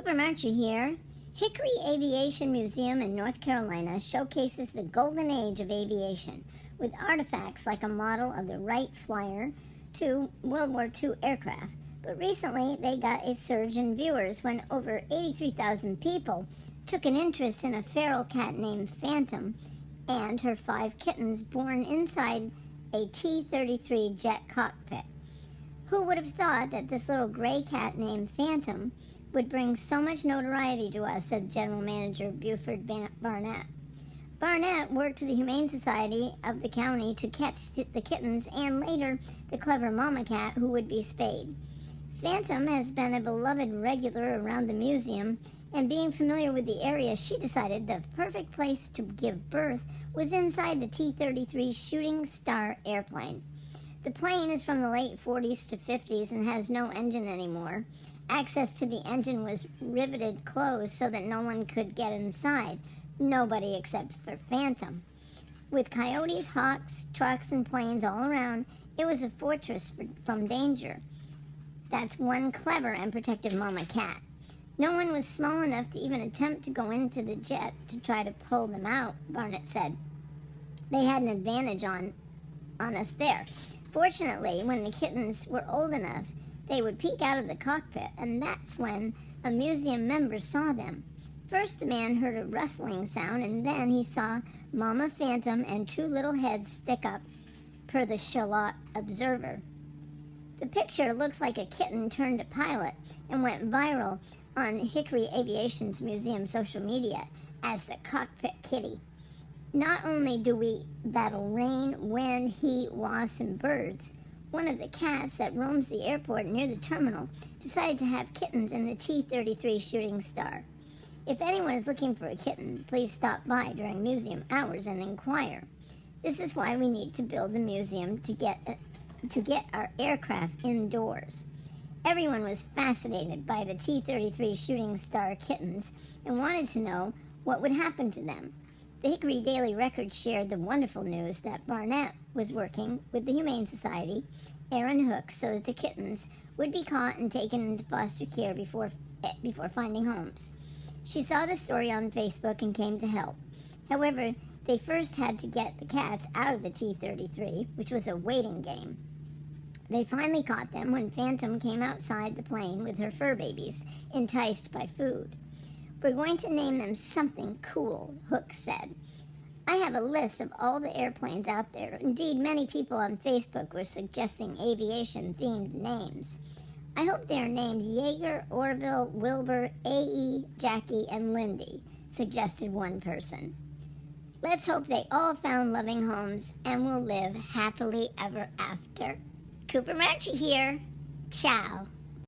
Cooper Marcher here. Hickory Aviation Museum in North Carolina showcases the golden age of aviation with artifacts like a model of the Wright Flyer to World War II aircraft. But recently they got a surge in viewers when over 83,000 people took an interest in a feral cat named Phantom and her 5 kittens born inside a T-33 jet cockpit. Who would have thought that this little gray cat named Phantom would bring so much notoriety to us, said General Manager Buford Barnett. Barnett worked with the Humane Society of the county to catch the kittens and later the clever mama cat who would be spayed. Phantom has been a beloved regular around the museum, and being familiar with the area, she decided the perfect place to give birth was inside the T-33 Shooting Star airplane. The plane is from the late 40s to 50s and has no engine anymore. Access to the engine was riveted closed so that no one could get inside. Nobody except for Phantom. With coyotes, hawks, trucks, and planes all around, it was a fortress from danger. That's one clever and protective mama cat. No one was small enough to even attempt to go into the jet to try to pull them out, Barnett said. They had an advantage on us there. Fortunately, when the kittens were old enough, they would peek out of the cockpit, and that's when a museum member saw them. First, the man heard a rustling sound, and then he saw Mama Phantom and 2 little heads stick up, per the Charlotte Observer. The picture looks like a kitten turned a pilot and went viral on Hickory Aviation's museum social media as the Cockpit Kitty. Not only do we battle rain, wind, heat, wasps, and birds, one of the cats that roams the airport near the terminal decided to have kittens in the T-33 Shooting Star. If anyone is looking for a kitten, please stop by during museum hours and inquire. This is why we need to build the museum to get our aircraft indoors. Everyone was fascinated by the T-33 Shooting Star kittens and wanted to know what would happen to them. The Hickory Daily Record shared the wonderful news that Barnett was working with the Humane Society, Aaron Hooks, so that the kittens would be caught and taken into foster care before finding homes. She saw the story on Facebook and came to help. However, they first had to get the cats out of the T-33, which was a waiting game. They finally caught them when Phantom came outside the plane with her fur babies, enticed by food. We're going to name them something cool, Hooks said. I have a list of all the airplanes out there. Indeed, many people on Facebook were suggesting aviation-themed names. I hope they are named Jaeger, Orville, Wilbur, A.E., Jackie, and Lindy, suggested one person. Let's hope they all found loving homes and will live happily ever after. Cooper Marcher here. Ciao.